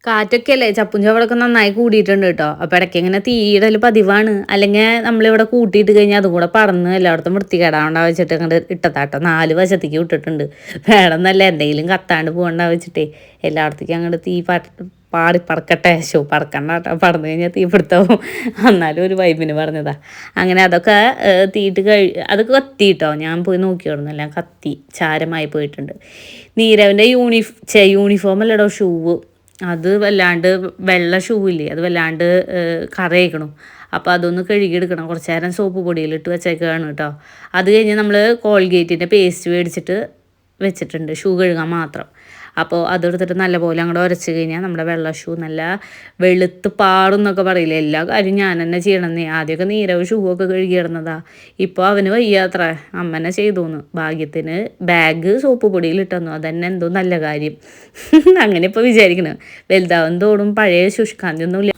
കാറ്റൊക്കെ അല്ലേ, ചപ്പും ചവളൊക്കെ നന്നായി കൂടിയിട്ടുണ്ട് കേട്ടോ. അപ്പം ഇടയ്ക്ക് ഇങ്ങനെ തീയിടൽ പതിവാണ്. അല്ലെങ്കിൽ നമ്മളിവിടെ കൂട്ടിയിട്ട് കഴിഞ്ഞാൽ അതും കൂടെ പറന്ന് എല്ലായിടത്തും വൃത്തികേടാവണ്ട വെച്ചിട്ട് അങ്ങോട്ട് ഇട്ടത്താട്ടോ 4 വശത്തേക്ക് വിട്ടിട്ടുണ്ട്. വേണമെന്നല്ല, എന്തെങ്കിലും കത്താണ്ട് പോകണ്ട വെച്ചിട്ടേ എല്ലായിടത്തേക്കും അങ്ങോട്ട് തീ പാടി പറക്കട്ടെ. പറക്കണ്ട കേട്ടോ, പറന്നു കഴിഞ്ഞാൽ തീ പിടുത്തവും. എന്നാലും ഒരു വൈബിന് പറഞ്ഞതാ. അങ്ങനെ അതൊക്കെ തീയിട്ട് അതൊക്കെ കത്തിയിട്ടോ. ഞാൻ പോയി നോക്കിയോടുന്നു, എല്ലാം കത്തി ചാരമായി പോയിട്ടുണ്ട്. നീരവൻ്റെ യൂണിഫോം അല്ലടോ, ഷൂവ് അത് വല്ലാണ്ട്, വെള്ള ഷൂ ഇല്ലേ, അത് വല്ലാണ്ട് കറയിക്കണം. അപ്പോൾ അതൊന്ന് കഴുകിയെടുക്കണം. കുറച്ച് നേരം സോപ്പ് പൊടിയിലിട്ട് വെച്ചേക്കാണ് കേട്ടോ. അത് കഴിഞ്ഞ് നമ്മൾ കോൾഗേറ്റിൻ്റെ പേസ്റ്റ് മേടിച്ചിട്ട് വെച്ചിട്ടുണ്ട്, ഷൂ കഴുകാൻ മാത്രം. അപ്പോൾ അതെടുത്തിട്ട് നല്ലപോലെ അങ്ങോട്ട് ഉരച്ച് കഴിഞ്ഞാൽ നമ്മുടെ വെള്ള ഷൂ നല്ല വെളുത്ത് പാറും എന്നൊക്കെ പറയില്ലേ. എല്ലാ കാര്യം ഞാൻ തന്നെ ചെയ്യണമെന്നേ. ആദ്യമൊക്കെ നീരവ് ഷൂ ഒക്കെ കഴുകി ഇടുന്നതാ. ഇപ്പോൾ അവന് വയ്യാത്ര, അമ്മനെ ചെയ്തോന്ന്. ഭാഗ്യത്തിന് ബാഗ് സോപ്പ് പൊടിയിലിട്ടെന്നു, അതന്നെ എന്തോ നല്ല കാര്യം. അങ്ങനെ ഇപ്പോൾ വിചാരിക്കണം. വലുതാവും തോടും പഴയ ശുഷ്കാന്തി ഒന്നുമില്ല.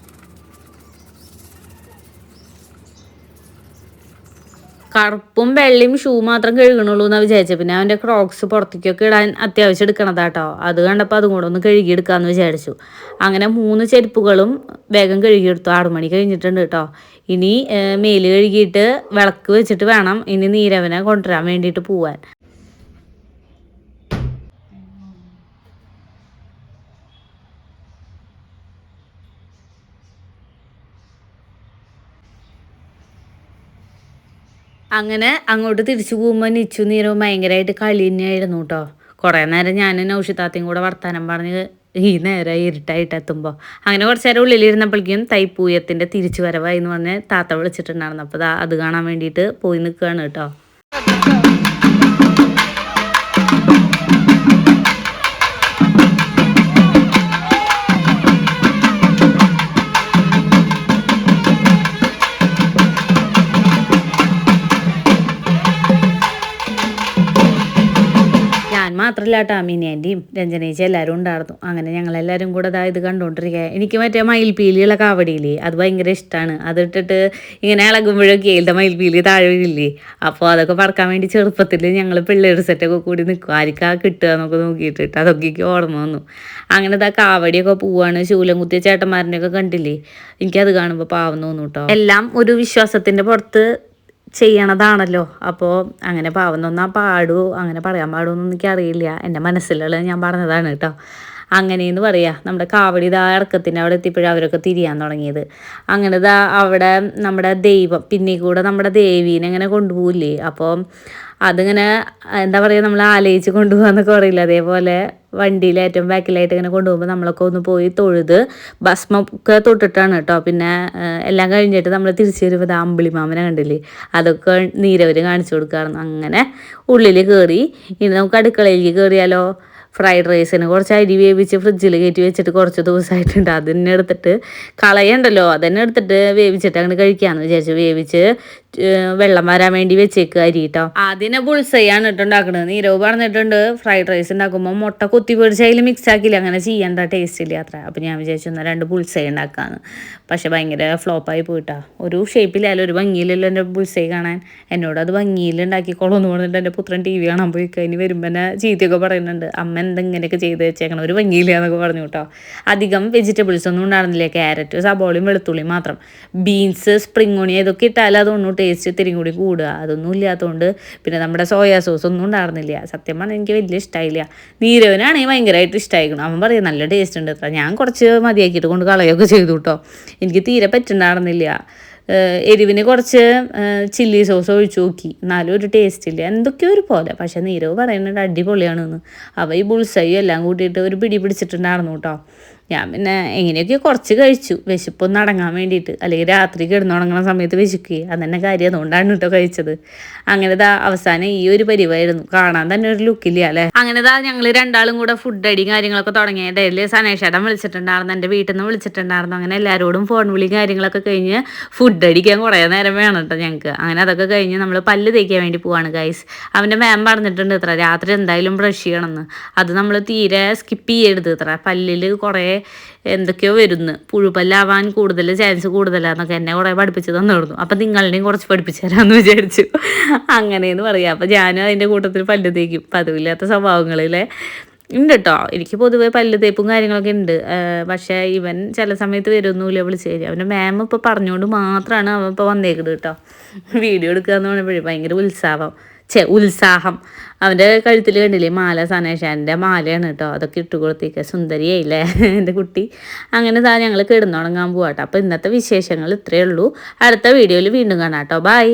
കറുപ്പും വെള്ളയും ഷൂ മാത്രം കഴുകണുള്ളൂ എന്നാണ് വിചാരിച്ചത്. പിന്നെ അവൻ്റെ ക്രോക്സ് പുറത്തേക്കൊക്കെ ഇടാൻ അത്യാവശ്യം എടുക്കണതാട്ടോ. അത് കണ്ടപ്പോൾ അതും കൂടെ ഒന്ന് കഴുകിയെടുക്കാമെന്ന് വിചാരിച്ചു. അങ്ങനെ 3 ചെരുപ്പുകളും വേഗം കഴുകിയെടുത്തു. 6 മണി കഴിഞ്ഞിട്ടുണ്ട് കേട്ടോ. ഇനി മേല് കഴുകിയിട്ട് വിളക്ക് വെച്ചിട്ട് വേണം ഇനി നീരവനെ കൊണ്ടുവരാൻ വേണ്ടിയിട്ട് പോവാൻ. അങ്ങനെ അങ്ങോട്ട് തിരിച്ചു പോകുമ്പോൾ നിച്ചു നീരവും ഭയങ്കരമായിട്ട് കളി തന്നെയായിരുന്നു കേട്ടോ. കുറേ നേരം ഞാനും നൗഷിതാത്തയും കൂടെ വർത്താനം പറഞ്ഞ് ഈ നേരം ഇരുട്ടായിട്ട് എത്തുമ്പോൾ അങ്ങനെ കുറച്ച് നേരം ഉള്ളിലിരുന്നപ്പോഴേക്കും തൈപ്പൂയത്തിൻ്റെ തിരിച്ചു വരവായി എന്ന് പറഞ്ഞ് താത്ത വിളിച്ചിട്ടുണ്ടായിരുന്നു. അപ്പോൾ അത് കാണാൻ വേണ്ടിയിട്ട് പോയി നിൽക്കുകയാണ് കേട്ടോ. മാത്രമല്ല കേട്ടോ, മിനിയാൻ്റെയും രഞ്ജനേച്ചി എല്ലാവരും ഉണ്ടായിരുന്നു. അങ്ങനെ ഞങ്ങളെല്ലാവരും കൂടെ ഇത് കണ്ടുകൊണ്ടിരിക്കുക. എനിക്ക് മറ്റേ മയിൽപ്പീലിയുള്ള കാവടിയില്ലേ, അത് ഭയങ്കര ഇഷ്ടമാണ്. അതിട്ടിട്ട് ഇങ്ങനെ ഇളകുമ്പോഴൊക്കെ ഏലത്തെ മയിൽപ്പീലി താഴെ വീഴില്ലേ, അപ്പോൾ അതൊക്കെ പറക്കാൻ വേണ്ടി ചെറുപ്പത്തിൽ ഞങ്ങൾ പിള്ളേർ സെറ്റൊക്കെ കൂടി നിൽക്കും. ആർക്കാ കിട്ടുക എന്നൊക്കെ നോക്കിയിട്ടിട്ട് അതൊക്കെ ഓർമ്മ വന്നു. അങ്ങനെ കാവടിയൊക്കെ പോവാണ്. ശൂലം കുത്തിയ ചേട്ടന്മാരനെയൊക്കെ കണ്ടില്ലേ, എനിക്കത് കാണുമ്പോൾ പാവം തോന്നും കേട്ടോ. എല്ലാം ഒരു വിശ്വാസത്തിൻ്റെ പുറത്ത് ചെയ്യണതാണല്ലോ. അപ്പോൾ അങ്ങനെ പാവം തോന്നാൻ പാടുമോ, അങ്ങനെ പറയാൻ പാടുമോ എനിക്കറിയില്ല. എൻ്റെ മനസ്സിലുള്ളത് ഞാൻ പറഞ്ഞതാണ് കേട്ടോ. അങ്ങനെയെന്ന് പറയാം. നമ്മുടെ കാവടി ഇറക്കത്തിൻ്റെ അവിടെ എത്തിയപ്പോഴും അവരൊക്കെ തിരിയാൻ തുടങ്ങിയത്. അങ്ങനെ അവിടെ നമ്മുടെ ദൈവം പിന്നെ കൂടെ നമ്മുടെ ദേവീനെ ഇങ്ങനെ കൊണ്ടുപോകില്ലേ. അപ്പോൾ അതിങ്ങനെ എന്താ പറയുക, നമ്മൾ ആലയിച്ച് കൊണ്ടുപോകാന്നൊക്കെ പറയില്ല, അതേപോലെ വണ്ടിയിൽ ഏറ്റവും ബാക്കിലായിട്ട് ഇങ്ങനെ കൊണ്ടുപോകുമ്പോൾ നമ്മളൊക്കെ ഒന്ന് പോയി തൊഴുത് ഭസ്മൊക്കെ തൊട്ടിട്ടാണ് കേട്ടോ. പിന്നെ എല്ലാം കഴിഞ്ഞിട്ട് നമ്മൾ തിരിച്ചു വരുമ്പോൾ അമ്പിളിമാമനെ കണ്ടില്ലേ, അതൊക്കെ നീരവര് കാണിച്ചു കൊടുക്കാറുണ്ട്. അങ്ങനെ ഉള്ളിൽ കയറി. ഇനി നമുക്ക് അടുക്കളയിലേക്ക് കയറിയാലോ. ഫ്രൈഡ് റൈസിന് കുറച്ച് അരി വേവിച്ച് ഫ്രിഡ്ജിൽ കയറ്റി വെച്ചിട്ട് കുറച്ച് ദിവസമായിട്ടുണ്ട്. അതിനെ എടുത്തിട്ട് കളയണ്ടല്ലോ, അതന്നെ എടുത്തിട്ട് വേവിച്ചിട്ട് അങ്ങനെ കഴിക്കാമെന്ന് വിചാരിച്ചു. വേവിച്ച് വെള്ളം വരാൻ വേണ്ടി വെച്ചേക്ക് അരി കേട്ടോ. ആദ്യം ബുൾസൈയാണ് ഇട്ടുണ്ടാക്കുന്നത്. നീരവ് പറഞ്ഞിട്ടുണ്ട് ഫ്രൈഡ് റൈസ് ഉണ്ടാക്കുമ്പോൾ മുട്ട കൊത്തി പൊടിച്ച് അതിൽ മിക്സ് ആക്കിയില്ല, അങ്ങനെ ചെയ്യേണ്ട, ടേസ്റ്റ് ഇല്ല അത്ര. അപ്പം ഞാൻ വിചാരിച്ചു 2 ബുൾസൈ ഉണ്ടാക്കാമെന്ന്. പക്ഷെ ഭയങ്കര ഫ്ലോപ്പായി പോയിട്ടാ. ഒരു ഷേപ്പിലായാലും ഒരു ഭംഗിയിലല്ലോ എൻ്റെ ബുൾസൈ കാണാൻ. എന്നോട് അത് ഭംഗിയിൽ ഉണ്ടാക്കിക്കോളൂ എന്ന് പറഞ്ഞിട്ട് എൻ്റെ പുത്രൻ ടി വി കാണാൻ പോയി കഴിഞ്ഞ് വരുമ്പോൾ എന്നെ ചീത്തയൊക്കെ പറയുന്നുണ്ട്, അമ്മ എന്തെങ്കിനെയൊക്കെ ചെയ്ത് വെച്ചേക്കണം, ഒരു ഭംഗിയില്ല എന്നൊക്കെ പറഞ്ഞു കേട്ടോ. അധികം വെജിറ്റബിൾസ് ഒന്നും ഉണ്ടായിരുന്നില്ല, ക്യാരറ്റ് സബോളയും വെളുത്തുള്ളിയും മാത്രം. ബീൻസ് സ്പ്രിംഗ് ഓണിയൻ ഇതൊക്കെ ഇട്ടാൽ അതൊന്നും ടേസ്റ്റ് ഇത്തിരി കൂടി കൂടുക, അതൊന്നും ഇല്ലാത്തതുകൊണ്ട്. പിന്നെ നമ്മുടെ സോയാ സോസ് ഒന്നും ഉണ്ടായിരുന്നില്ല. സത്യം പറഞ്ഞാൽ എനിക്ക് വലിയ ഇഷ്ടമായില്ല. നീരവനാണെങ്കിൽ ഭയങ്കരമായിട്ട് ഇഷ്ടമായിരിക്കണം. അവൻ പറയും നല്ല ടേസ്റ്റ് ഉണ്ട് അത്ര. ഞാൻ കുറച്ച് മതിയാക്കിയിട്ട് കൊണ്ട് കളയൊക്കെ ചെയ്തു കേട്ടോ. എനിക്ക് തീരെ പറ്റുന്നുണ്ടായിരുന്നില്ല. എരിവിന് കുറച്ച് ചില്ലി സോസ് ഒഴിച്ചു നോക്കി, എന്നാലും ഒരു ടേസ്റ്റ് ഇല്ല, എന്തൊക്കെയോ ഒരു പോലെ. പക്ഷെ നീരവ് പറയുന്നുണ്ട് അടിപൊളിയാണെന്ന്. അവ ഈ ബുൾസൈയും എല്ലാം കൂട്ടിയിട്ട് ഒരു പിടി പിടിച്ചിട്ടുണ്ടായിരുന്നു കേട്ടോ. ഞാൻ പിന്നെ എങ്ങനെയൊക്കെ കുറച്ച് കഴിച്ചു, വിശപ്പൊന്ന് അടങ്ങാൻ വേണ്ടിയിട്ട്. അല്ലെങ്കിൽ രാത്രി കിടന്നുണങ്ങുന്ന സമയത്ത് വിശക്കുകയും അതെന്നെ കാര്യം, അതുകൊണ്ടാണ് കേട്ടോ കഴിച്ചത്. അങ്ങനെ അവസാനം ഈ ഒരു പരിവായിരുന്നു. കാണാൻ തന്നെ ഒരു ലുക്കില്ല അല്ലേ. അങ്ങനെ ഞങ്ങൾ രണ്ടാളും കൂടെ ഫുഡ് അടി കാര്യങ്ങളൊക്കെ തുടങ്ങിയ ഇടയിൽ സനേഷേട്ടൻ വിളിച്ചിട്ടുണ്ടായിരുന്നു, എൻ്റെ വീട്ടിൽ നിന്ന് വിളിച്ചിട്ടുണ്ടായിരുന്നു. അങ്ങനെ എല്ലാവരോടും ഫോൺ വിളി കാര്യങ്ങളൊക്കെ കഴിഞ്ഞ് ഫുഡ് അടിക്കാൻ കുറേ നേരം വേണം കേട്ടോ ഞങ്ങൾക്ക്. അങ്ങനെ അതൊക്കെ കഴിഞ്ഞ് നമ്മൾ പല്ല് തേക്കാൻ വേണ്ടി പോവാണ് ഗൈസ്. അവൻ്റെ മാം പറഞ്ഞിട്ടുണ്ട് ഇത്ര രാത്രി എന്തായാലും ബ്രഷ് ചെയ്യണമെന്ന്. അത് നമ്മൾ തീരെ സ്കിപ്പ് ചെയ്യരുത് ഇത്ര. പല്ലിൽ കുറേ എന്തൊക്കെയോ വരുന്നു, പുഴുപ്പല്ലാവാൻ കൂടുതൽ ചാൻസ് കൂടുതലാന്നൊക്കെ എന്നെ കുറേ പഠിപ്പിച്ച് തന്നിരുന്നു. അപ്പം നിങ്ങളുടെയും കുറച്ച് പഠിപ്പിച്ചു തരാമെന്ന് വിചാരിച്ചു. അങ്ങനെയെന്ന് പറയാം. അപ്പം ഞാനും അതിൻ്റെ കൂട്ടത്തിൽ പല്ല് തേക്കും. പതിവില്ലാത്ത സ്വഭാവങ്ങളിലെ ഉണ്ട് കേട്ടോ. എനിക്ക് പൊതുവേ പല്ല് തേപ്പും കാര്യങ്ങളൊക്കെ ഉണ്ട്. പക്ഷേ ഇവൻ ചില സമയത്ത് വരുമൊന്നുമില്ല വിളിച്ച് കഴിഞ്ഞാൽ. അവൻ്റെ മാം ഇപ്പോൾ പറഞ്ഞുകൊണ്ട് മാത്രമാണ് അവൻ ഇപ്പോൾ വന്നേക്കുന്നത് കേട്ടോ. വീഡിയോ എടുക്കുക എന്ന് പറയുമ്പോഴേ ഭയങ്കര ഉത്സാഹം. അവൻ്റെ കഴുത്തിൽ കണ്ടില്ലേ മാല, സനേഷാൻ്റെ മാലയാണ് കേട്ടോ. അതൊക്കെ ഇട്ട് കൊടുത്തേക്കുക, സുന്ദരിയായില്ലേ എൻ്റെ കുട്ടി. അങ്ങനെ ഞങ്ങൾ കിടന്നുണങ്ങാൻ പോവാട്ടോ. അപ്പോൾ ഇന്നത്തെ വിശേഷങ്ങൾ ഇത്രയേ ഉള്ളൂ. അടുത്ത വീഡിയോയിൽ വീണ്ടും കാണാം കേട്ടോ. ബൈ.